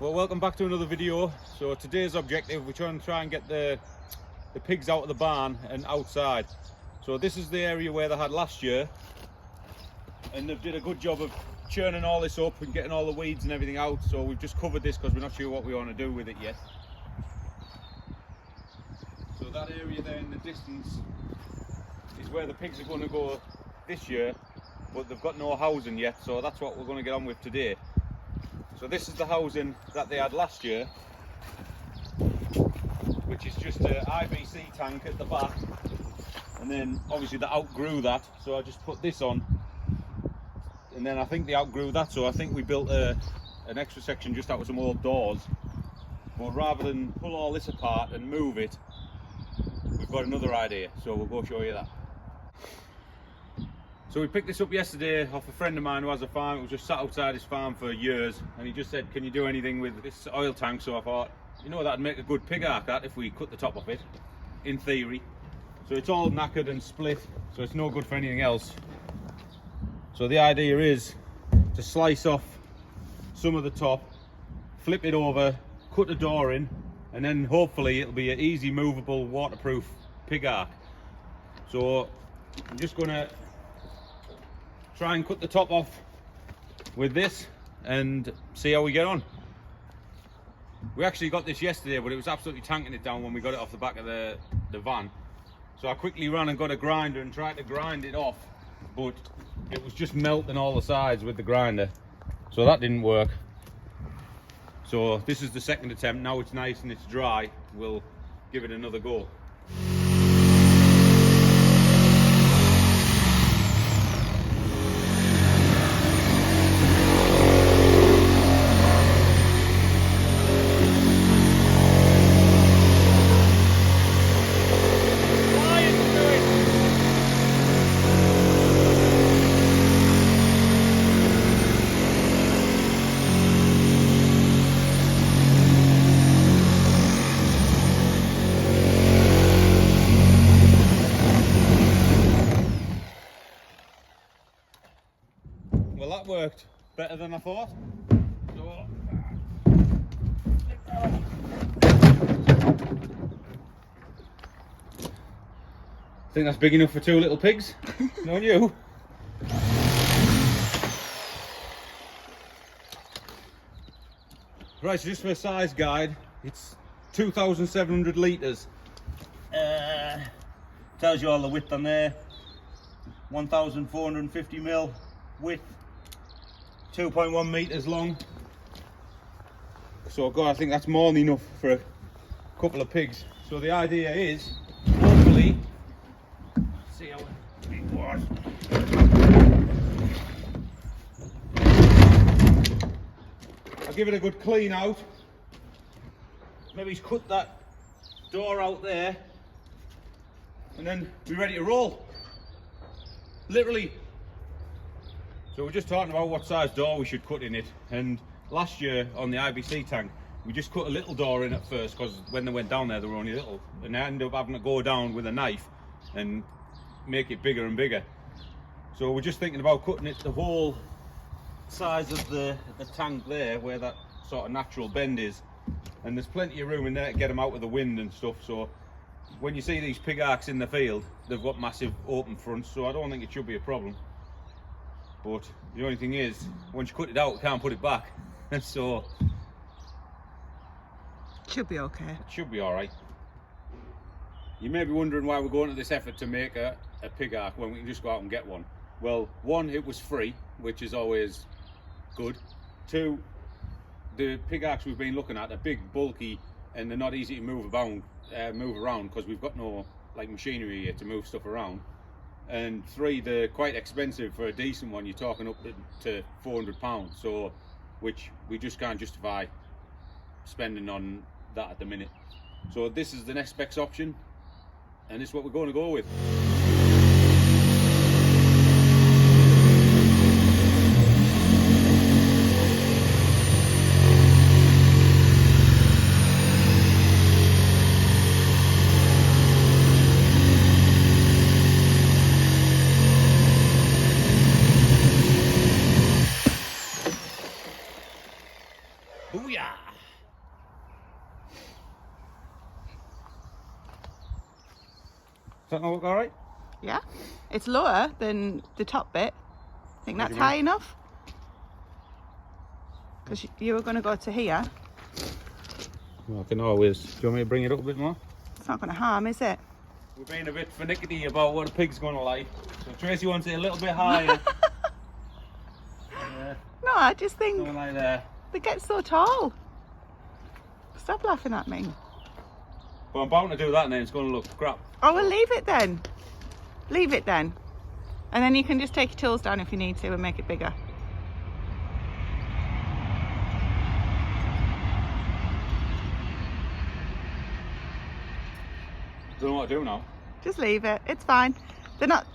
Well, welcome back to another video. So today's objective, we're trying to try and get the pigs out of the barn and outside. So this is the area where they had last year, and they've did a good job of churning all this up and getting all the weeds and everything out. So we've just covered this because we're not sure what we want to do with it yet. So that area there in the distance is where the pigs are going to go this year, but they've got no housing yet, so that's what we're going to get on with today. So this is the housing that they had last year, which is just an IBC tank at the back, and then obviously they outgrew that, so I just put this on, and then I think they outgrew that, so I think we built an extra section just out of some old doors. But rather than pull all this apart and move it, we've got another idea, so we'll go show you that. So we picked this up yesterday off a friend of mine who has a farm. It was just sat outside his farm for years, and he just said, can you do anything with this oil tank? So I thought, you know, that'd make a good pig ark, that, if we cut the top off it, in theory. So it's all knackered and split, so it's no good for anything else. So the idea is to slice off some of the top, flip it over, cut a door in, and then hopefully it'll be an easy movable waterproof pig ark. So I'm just gonna try and cut the top off with this and see how we get on. We actually got this yesterday, but it was absolutely tanking it down when we got it off the back of the van. So I quickly ran and got a grinder and tried to grind it off, but it was just melting all the sides with the grinder, so that didn't work. So this is the second attempt. Now it's nice and it's dry, we'll give it another go. Well, that worked better than I thought. So, I think that's big enough for two little pigs, don't you? Right, so just for a size guide, it's 2,700 litres. Tells you all the width on there. 1,450 mil width. 2.1 meters long. So God, I think that's more than enough for a couple of pigs. So the idea is, hopefully, see how it was. I'll give it a good clean out. Maybe cut that door out there, and then be ready to roll. Literally. So we're just talking about what size door we should cut in it, and last year on the IBC tank we just cut a little door in at first because when they went down there they were only little, and I ended up having to go down with a knife and make it bigger and bigger. So we're just thinking about cutting it the whole size of the tank there where that sort of natural bend is, and there's plenty of room in there to get them out with the wind and stuff. So when you see these pig arks in the field, they've got massive open fronts, so I don't think it should be a problem. But the only thing is, once you cut it out, you can't put it back. So should be okay. It should be all right. You may be wondering why we're going to this effort to make a pig ark when we can just go out and get one. Well, one, it was free, which is always good. Two, the pig arks we've been looking at are big, bulky, and they're not easy to move around because we've got no like machinery here to move stuff around. And three, they're quite expensive for a decent one. You're talking up to £400, so which we just can't justify spending on that at the minute. So this is the next specs option, and this is what we're going to go with. Booyah! that gonna look alright? Yeah, it's lower than the top bit. I think that's high enough. Because you were going to go to here. Well, I can always. Do you want me to bring it up a bit more? It's not going to harm, is it? We're being a bit finicky about what a pig's going to like. So Tracy wants it a little bit higher. Yeah. No, I just think Something like that. they get so tall. Stop laughing at me. Well, I'm bound to do that and then it's going to look crap. Oh, well, leave it then. Leave it then. And then you can just take your tools down if you need to and make it bigger. Don't know what to do now. Just leave it. It's fine. They're not...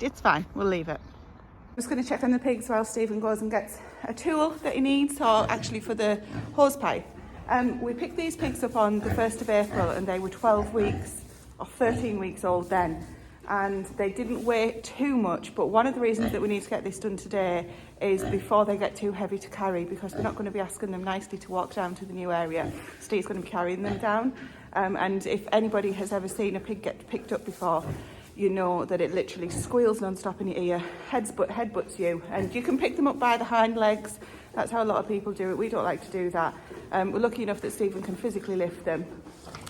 It's fine. We'll leave it. I'm just going to check on the pigs while Stephen goes and gets a tool that he needs, or actually for the hose pipe. We picked these pigs up on the 1st of April and they were 12 weeks or 13 weeks old then. And they didn't weigh too much, but one of the reasons that we need to get this done today is before they get too heavy to carry, because we're not going to be asking them nicely to walk down to the new area. Steve's going to be carrying them down. And if anybody has ever seen a pig get picked up before, you know that it literally squeals non-stop in your ear, headbutts you, and you can pick them up by the hind legs. That's how a lot of people do it. We don't like to do that. We're lucky enough that Stephen can physically lift them.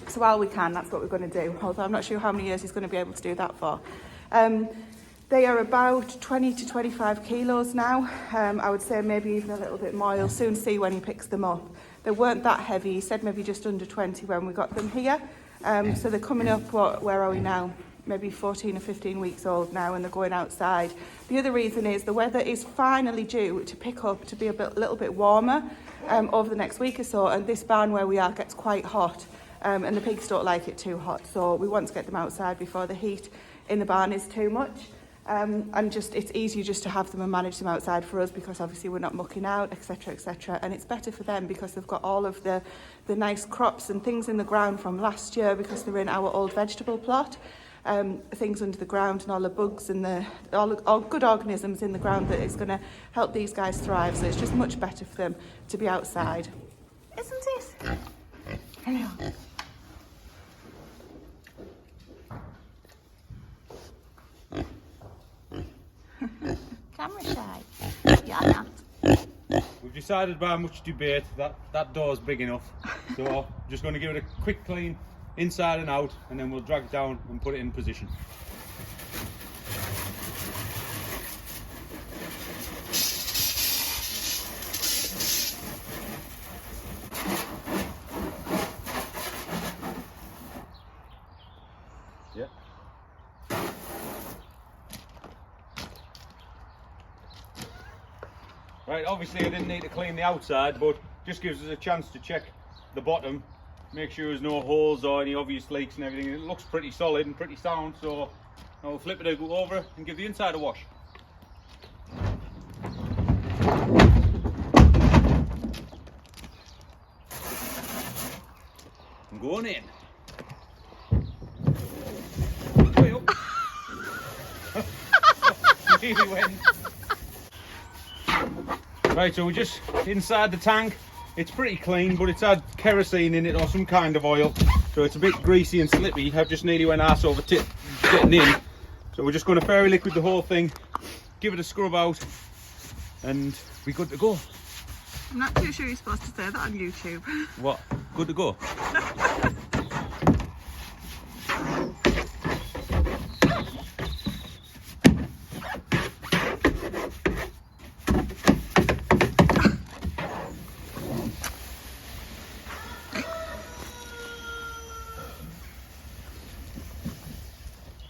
So while we can, that's what we're going to do, although I'm not sure how many years he's going to be able to do that for. They are about 20 to 25 kilos now. I would say maybe even a little bit more. You'll soon see when he picks them up. They weren't that heavy. He said maybe just under 20 when we got them here. So they're coming up, where are we now? Maybe 14 or 15 weeks old now, and they're going outside. The other reason is the weather is finally due to pick up to be a little bit warmer over the next week or so, and this barn where we are gets quite hot. And the pigs don't like it too hot, so we want to get them outside before the heat in the barn is too much. And just it's easier just to have them and manage them outside for us, because obviously we're not mucking out, etc, etc, and it's better for them because they've got all of the nice crops and things in the ground from last year, because they're in our old vegetable plot. Things under the ground and all the bugs and all good organisms in the ground that is going to help these guys thrive, so it's just much better for them to be outside, isn't it? Hello. Camera shy. Yeah, not. We've decided by much debate that door's big enough, so just going to give it a quick clean inside and out, and then we'll drag it down and put it in position. Yep. Right, obviously I didn't need to clean the outside, but just gives us a chance to check the bottom, make sure there's no holes or any obvious leaks and everything. It looks pretty solid and pretty sound, so I'll flip it over and give the inside a wash. I'm going in. Way up. Nearly went. Right, so we're just inside the tank. It's pretty clean, but it's had kerosene in it or some kind of oil, so it's a bit greasy and slippy. I've just nearly went arse over tip getting in. So we're just going to fairy liquid the whole thing, give it a scrub out, and we're good to go. I'm not too sure you're supposed to say that on YouTube. What? Good to go?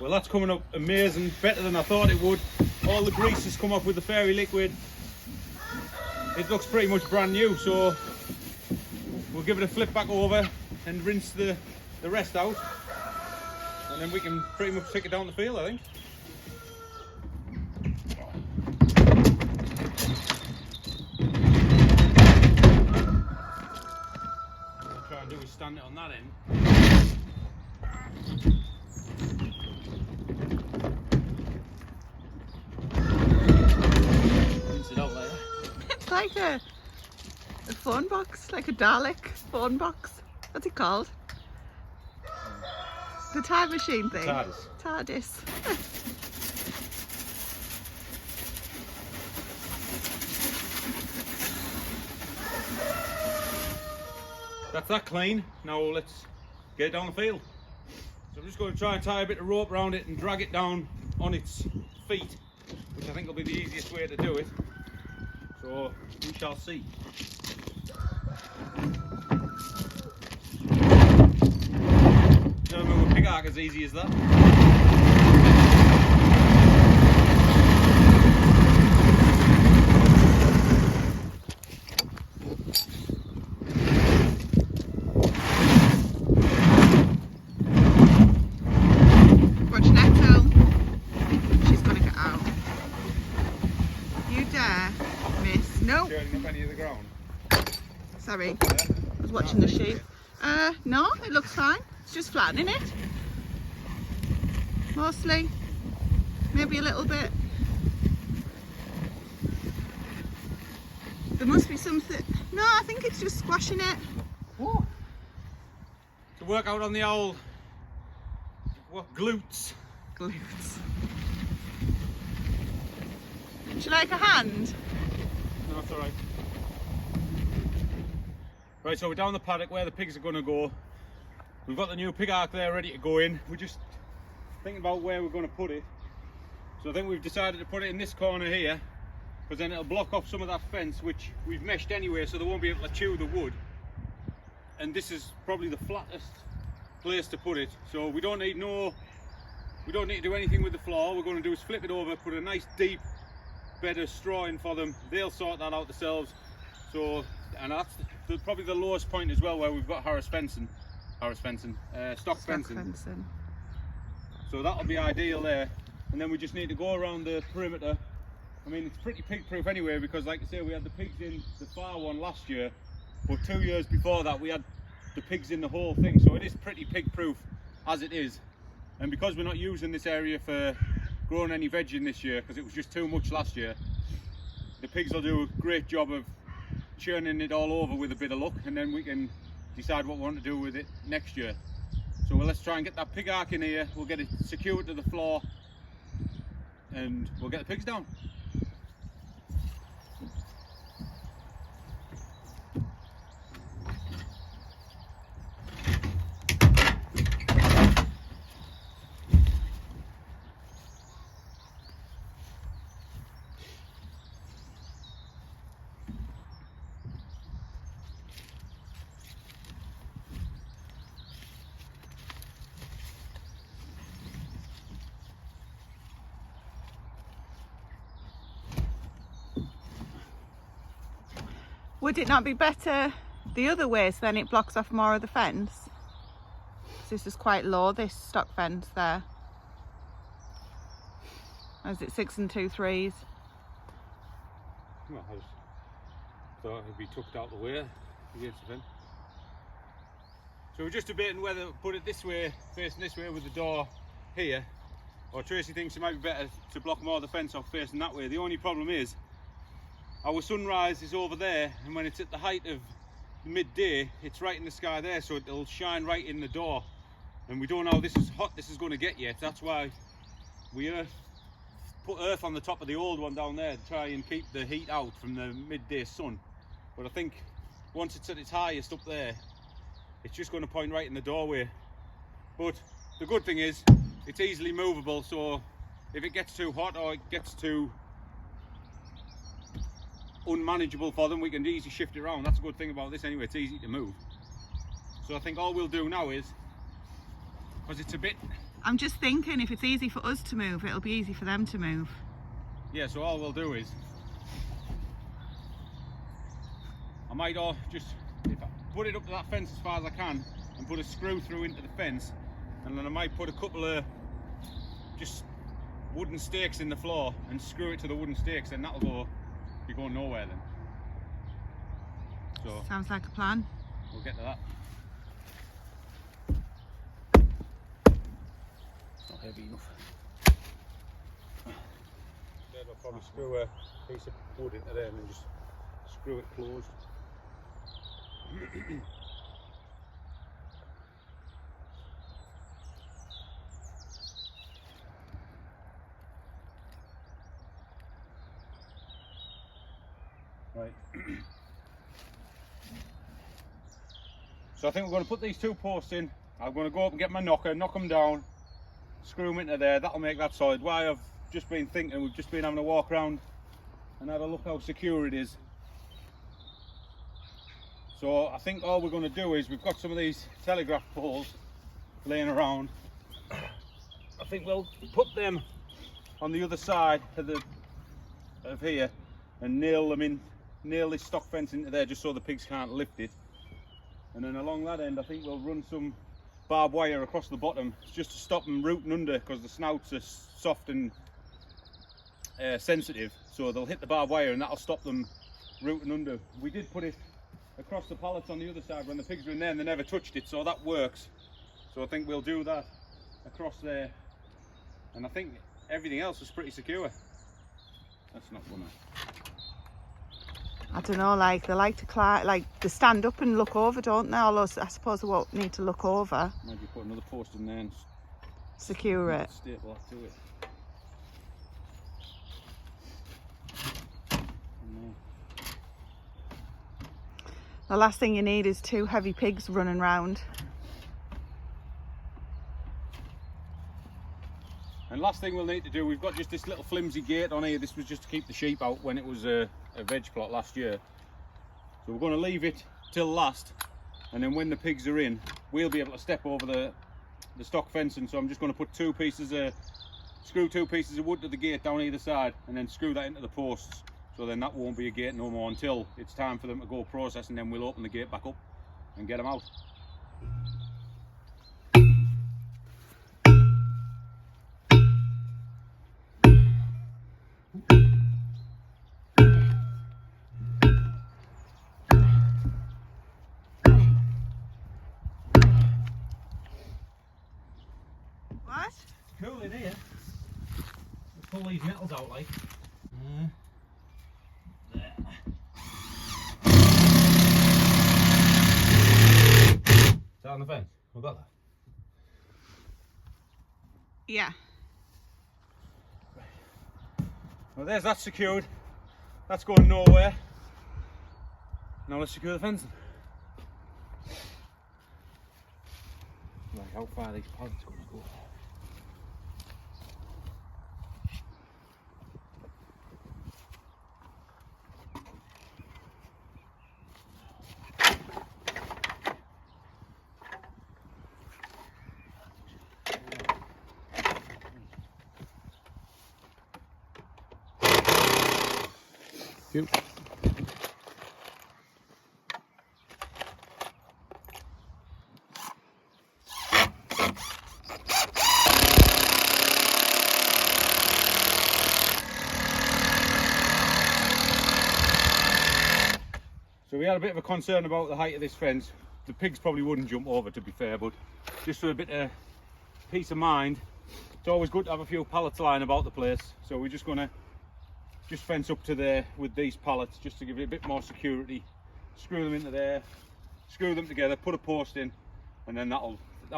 Well, that's coming up amazing, better than I thought it would. All the grease has come off with the fairy liquid. It looks pretty much brand new, so we'll give it a flip back over and rinse the rest out, and then we can pretty much take it down the field, I think. What I'll try and do is stand it on that end. It's like a phone box, like a Dalek phone box. What's it called? The time machine thing? TARDIS. TARDIS. That's that clean. Now let's get it down the field. So I'm just going to try and tie a bit of rope around it and drag it down on its feet, which I think will be the easiest way to do it. So we shall see. Never move a pig ark as easy as that. Watch Netto. She's gonna get out. You dare, miss. No. Turning up any of the ground. Sorry. I was watching the sheep. No, it looks fine. It's just flattening it. Mostly. Maybe a little bit. There must be something. No, I think it's just squashing it. What? To work out on the old what glutes. Glutes. Would you like a hand? No, that's alright. Right, so we're down the paddock where the pigs are going to go. We've got the new pig ark there ready to go in. We're just thinking about where we're going to put it. So I think we've decided to put it in this corner here, because then it'll block off some of that fence, which we've meshed anyway, so they won't be able to chew the wood. And this is probably the flattest place to put it. So we don't need to do anything with the floor. All we're going to do is flip it over, put a nice deep bed of straw in for them. They'll sort that out themselves. So, and that's probably the lowest point as well, where we've got stock fencing. So that'll be ideal there. And then we just need to go around the perimeter. I mean, it's pretty pig proof anyway, because like I say, we had the pigs in the far one last year, but 2 years before that we had the pigs in the whole thing, so it is pretty pig proof as it is. And because we're not using this area for growing any veg in this year, because it was just too much last year, the pigs will do a great job of churning it all over with a bit of luck, and then we can decide what we want to do with it next year. So let's try and get that pig ark in here, we'll get it secured to the floor, and we'll get the pigs down. Would it not be better the other way, so then it blocks off more of the fence? This is quite low, this stock fence there. Or is it 6 2/3? Well, I just thought it'd be tucked out the way against the fence. So we're just debating whether to put it this way, facing this way with the door here, or Tracy thinks it might be better to block more of the fence off facing that way. The only problem is our sunrise is over there, and when it's at the height of midday, it's right in the sky there, so it'll shine right in the door. And we don't know how hot this is going to get yet. That's why we put earth on the top of the old one down there to try and keep the heat out from the midday sun. But I think once it's at its highest up there, it's just going to point right in the doorway. But the good thing is it's easily movable, so if it gets too hot or it gets too unmanageable for them, we can easily shift it around. That's a good thing about this anyway, it's easy to move. So I think all we'll do now is, because it's a bit... I'm just thinking, if it's easy for us to move, it'll be easy for them to move. Yeah, so all we'll do is, I might just put it up to that fence as far as I can and put a screw through into the fence, and then I might put a couple of just wooden stakes in the floor and screw it to the wooden stakes, and that'll be going nowhere then. So sounds like a plan. We'll get to that. It's not heavy enough. Then I'll probably screw a piece of wood into there and then just screw it closed. Right. So I think we're going to put these 2 posts in. I'm going to go up and get my knocker, knock them down, screw them into there. That'll make that solid. Why I've just been thinking, we've just been having a walk around and had a look how secure it is. So I think all we're going to do is, we've got some of these telegraph poles laying around. I think we'll put them on the other side of here and nail them in, nail this stock fence into there just so the pigs can't lift it. And then along that end I think we'll run some barbed wire across the bottom just to stop them rooting under, because the snouts are soft and sensitive, so they'll hit the barbed wire and that'll stop them rooting under. We did put it across the pallets on the other side when the pigs were in there and they never touched it, so that works. So I think we'll do that across there, and I think everything else is pretty secure. That's not funny. I don't know, like they like to climb, like they stand up and look over, don't they? Although I suppose they won't need to look over. Maybe put another post in there and secure it. Staple that to it. The last thing you need is 2 heavy pigs running around. And last thing we'll need to do, we've got just this little flimsy gate on here. This was just to keep the sheep out when it was a veg plot last year. So we're going to leave it till last, and then when the pigs are in, we'll be able to step over the stock fencing. So I'm just going to put 2 pieces of, screw 2 pieces of wood to the gate down either side, and then screw that into the posts. So then that won't be a gate no more until it's time for them to go process, and then we'll open the gate back up and get them out. What? It's cool in here. Let's pull these metals out like. There. Is that on the fence? We've got that. Yeah. Well, there's that secured. That's going nowhere. Now let's secure the fencing. Like how far these pallets are going to go. Cute. So we had a bit of a concern about the height of this fence. The pigs probably wouldn't jump over, to be fair, but just for a bit of peace of mind, it's always good to have a few pallets lying about the place. So we're just going to fence up to there with these pallets just to give it a bit more security. Screw them into there, screw them together, put a post in, and then that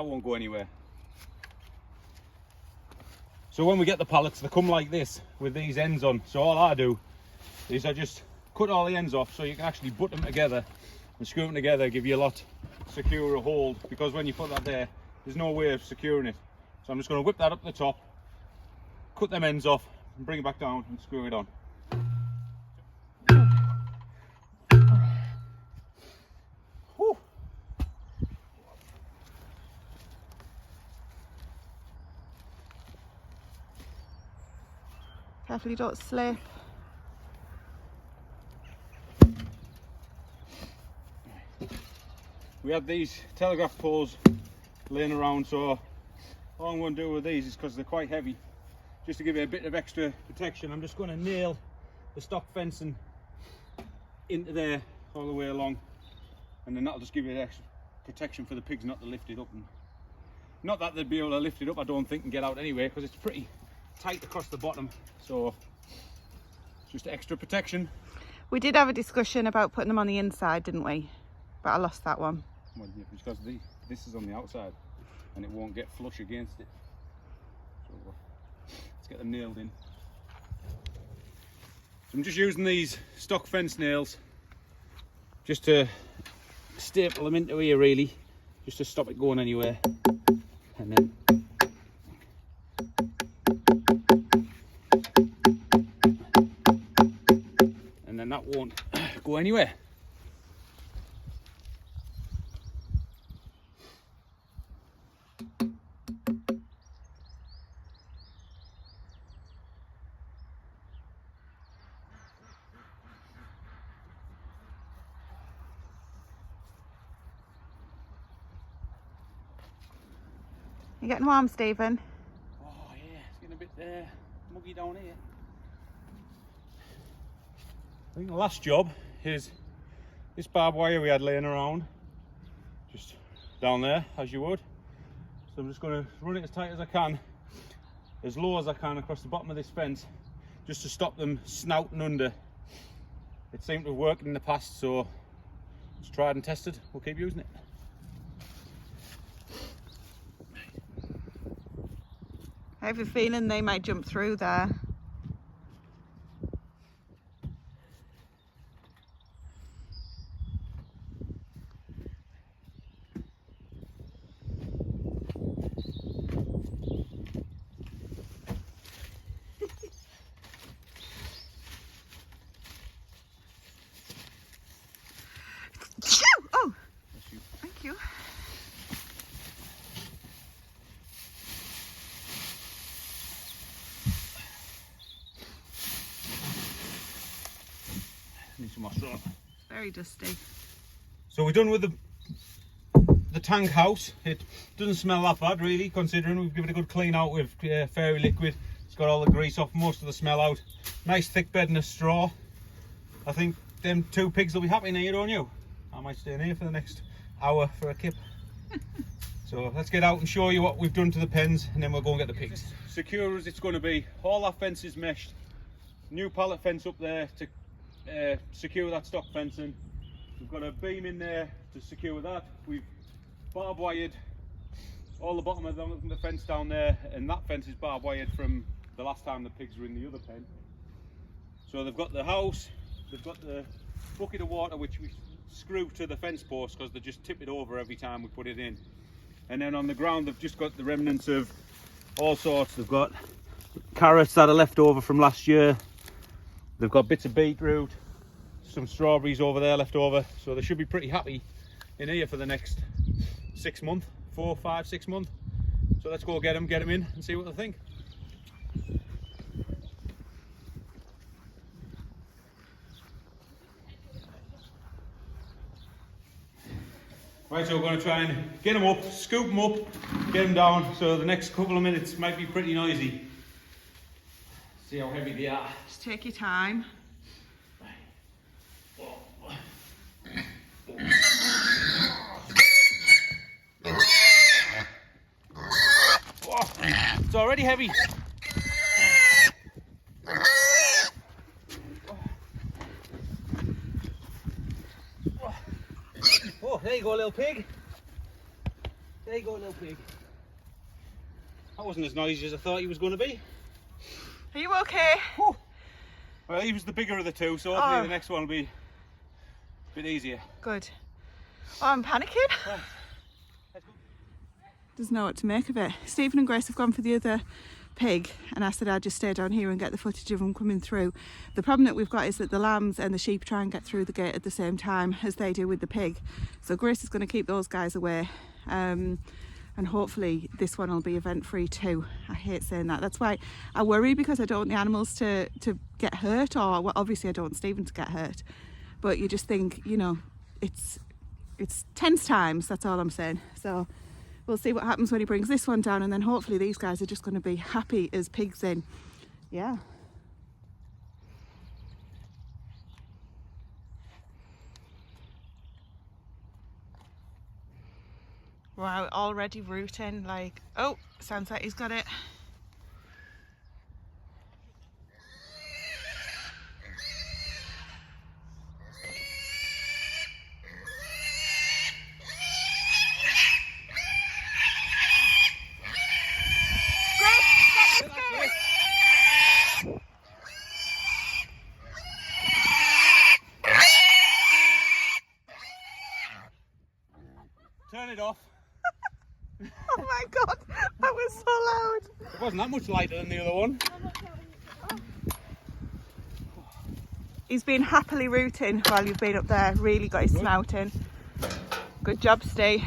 won't go anywhere. So when we get the pallets, they come like this with these ends on. So all I do is I just cut all the ends off so you can actually butt them together and screw them together, give you a lot securer hold, because when you put that there, there's no way of securing it. So I'm just going to whip that up the top, cut them ends off and bring it back down and screw it on. Whew. Careful you don't slip. We had these telegraph poles laying around, so all I'm going to do with these is, because they're quite heavy, just to give it a bit of extra protection, I'm just going to nail the stock fencing into there all the way along, and then that'll just give you extra protection for the pigs not to lift it up. And not that they'd be able to lift it up, I don't think, and get out anyway, because it's pretty tight across the bottom, so just extra protection. We did have a discussion about putting them on the inside, didn't we? But I lost that one. Well, yeah, because this is on the outside and it won't get flush against it. So let's get them nailed in. So I'm just using these stock fence nails just to staple them into here, really, just to stop it going anywhere. And then that won't go anywhere. You getting warm, Stephen? Oh yeah, it's getting a bit muggy down here. I think the last job is this barbed wire we had laying around, just down there, as you would. So I'm just going to run it as tight as I can, as low as I can across the bottom of this fence, just to stop them snouting under. It seemed to have worked in the past, so it's tried and tested. We'll keep using it. I have a feeling they might jump through there. Oh, thank you. Need some more straw. Very dusty. So we're done with the tank house. It doesn't smell that bad, really, considering we've given it a good clean out with fairy liquid. It's got all the grease off, most of the smell out. Nice thick bedding of straw. I think them two pigs will be happy in here, don't you? I might stay in here for the next hour for a kip. So let's get out and show you what we've done to the pens, and then we'll go and get the pigs. Secure as it's going to be. All our fence is meshed. New pallet fence up there to secure that stock fencing. We've got a beam in there to secure that. We've barbed wired all the bottom of the fence down there, and that fence is barbed wired from the last time the pigs were in the other pen. So they've got the house, they've got the bucket of water which we screw to the fence post because they just tip it over every time we put it in. And then on the ground they've just got the remnants of all sorts. They've got carrots that are left over from last year. They've got bits of beetroot, some strawberries over there left over. So they should be pretty happy in here for the next 6 months, 4, 5, 6 months. So let's go get them in and see what they think. Right, so we're going to try and get them up, scoop them up, get them down. So the next couple of minutes might be pretty noisy. See how heavy they are. Just take your time. It's already heavy. Oh, there you go, little pig. There you go, little pig. That wasn't as noisy as I thought he was going to be. Are you okay? Whew. Well, he was the bigger of the two, so hopefully the next one will be a bit easier. Good. Oh, I'm panicking. Right. Doesn't know what to make of it. Stephen and Grace have gone for the other pig, and I said I'd just stay down here and get the footage of them coming through. The problem that we've got is that the lambs and the sheep try and get through the gate at the same time as they do with the pig. So Grace is going to keep those guys away, and hopefully this one will be event free too. I hate saying that. That's why I worry, because I don't want the animals to get hurt, or well, obviously I don't want Stephen to get hurt, but you just think, you know, it's tense times, that's all I'm saying. So we'll see what happens when he brings this one down, and then hopefully these guys are just going to be happy as pigs in. Yeah. Wow, already rooting, like, oh, sounds like he's got it. off. Oh my god, that was so loud. It wasn't that much lighter than the other one. He's been happily rooting while you've been up there. Really got his snout in. Good job, Steve.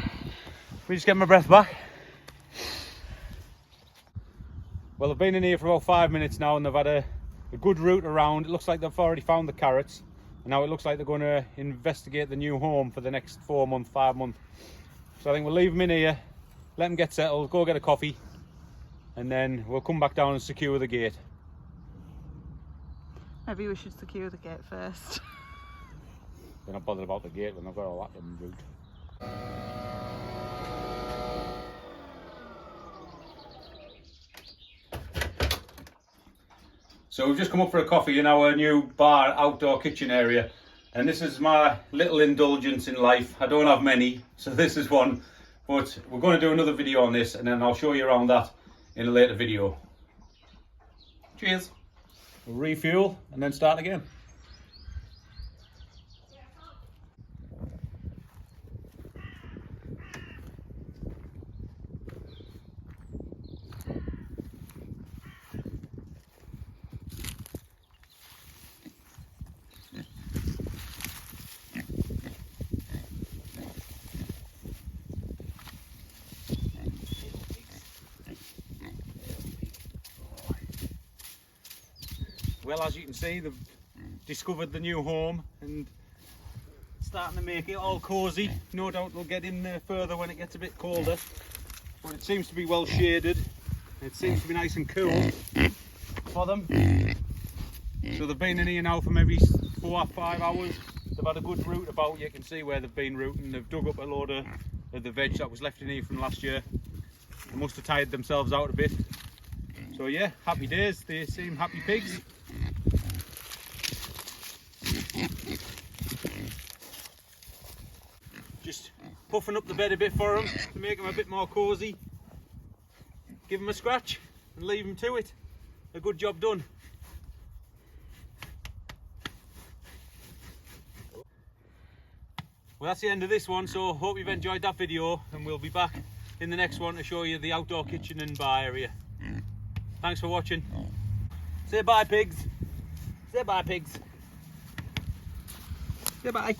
We just get my breath back. Well, they've been in here for about 5 minutes now and they've had a good route around. It looks like they've already found the carrots. And now it looks like they're going to investigate the new home for the next 4 months, 5 months. So I think we'll leave them in here, let them get settled, go get a coffee, and then we'll come back down and secure the gate. Maybe we should secure the gate first. They're not bothered about the gate when they've got all that en route. So we've just come up for a coffee in our new bar outdoor kitchen area, and this is my little indulgence in life. I don't have many, so this is one, but we're going to do another video on this and then I'll show you around that in a later video. Cheers. We'll refuel and then start again. Well, as you can see, they've discovered the new home and starting to make it all cosy. No doubt they'll get in there further when it gets a bit colder, but it seems to be well shaded. It seems to be nice and cool for them. So they've been in here now for maybe 4 or 5 hours. They've had a good route about. You can see where they've been rooting. They've dug up a load of the veg that was left in here from last year. They must have tired themselves out a bit. So yeah, happy days. They seem happy pigs. Just puffing up the bed a bit for them to make them a bit more cosy. Give them a scratch and leave them to it. A good job done. Well, that's the end of this one, so hope you've enjoyed that video and we'll be back in the next one to show you the outdoor kitchen and bar area. Thanks for watching. Say bye, pigs. Say bye, pigs. Say bye.